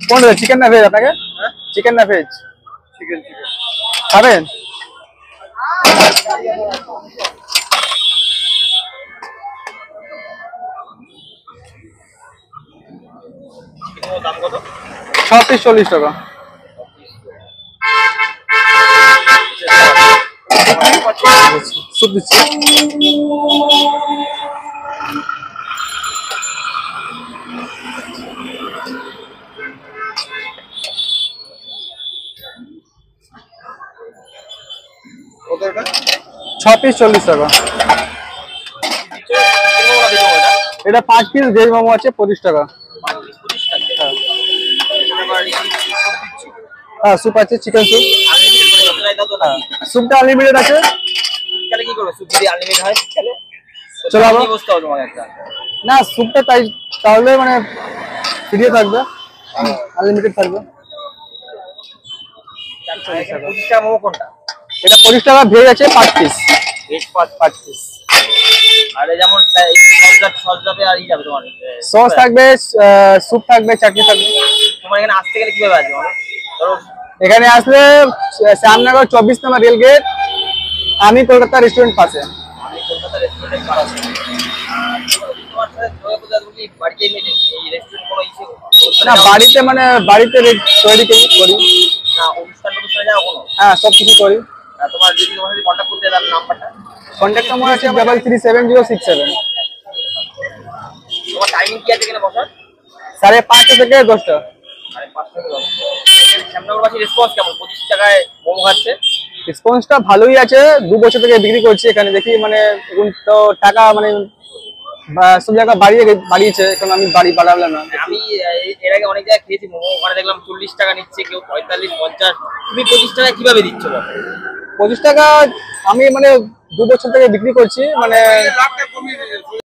কোনটা চিকেন না ভেজ আপনাকে? চিকেন না ভেজ? চিকেন খাবেন? দাম কত? 6 পিস 40 টাকা। স্যুপ দিচ্ছি। কত এটা? 6 পিস 40 টাকা। এটা 5 পিস ভেজ মোমো আছে 25 টাকা। হ্যাঁ স্যুপ আছে, চিকেন স্যুপ। স্যুপটা আনলিমিটেড আছে। তাহলে কি করবে? স্যুপ যদি আনলিমিটেড হয় তাহলে চলো আবার কি বসতে হবে তোমার একটা? না স্যুপটা তাহলে মানে ফ্রি থাকবে, আনলিমিটেড থাকবে। 25 টাকা মোমো কোনটা? এটা 25 টাকা ভেজ আছে 5 পিস। Veg 5 piece. আর যেমন সস যাবে আর যাবে তোমার সস থাকবে, স্যুপ থাকবে, চাটনি থাকবে। তোমার এখানে আসতে গেলে কিভাবে আসবে? ধরো এখানে আসলে শ্যামনগর 24 নম্বর রেল গেট, আমি কলকাতা রেস্টুরেন্ট পাশে। আমি কলকাতা রেস্টুরেন্টের পাশে। তোমার সাথে যোগাযোগ করলে বাড়িতে এই রেস্টুরেন্ট কোনো ইস্যু না বাড়িতে মানে বাড়িতে তৈরি করি না, অনুষ্ঠান যাও কোনো? হ্যাঁ সব কিছু করি। তোমার যদি তোমার সাথে কন্ট্যাক্ট করতে তার নাম্বারটা? কন্ট্যাক্ট নাম্বার আছে 337067। তোমার টাইমিং কি আছে এখানে বসার? 5:30 থেকে 10টা। 5:30 থেকে 10টা। শ্যামনগরবাসী রেসপন্স কেমন? 25 টাকায় মোমো খাচ্ছে। রেসপন্সটা ভালোই আছে, 2 বছর থেকে বিক্রি করছি এখানে। দেখি মানে এখন তো টাকা মানে সব জায়গা বাড়িয়েছে, এখন আমি বাড়ালাম না। আমি এর আগে অনেক জায়গায় খেয়েছি মোমো, ওখানে দেখলাম 40 টাকা নিচ্ছে, কেউ 45, 50। তুমি 25 টাকায় কিভাবে দিচ্ছ? 25 টাকা আমি মানে 2 বছর থেকে বিক্রি করছি মানে।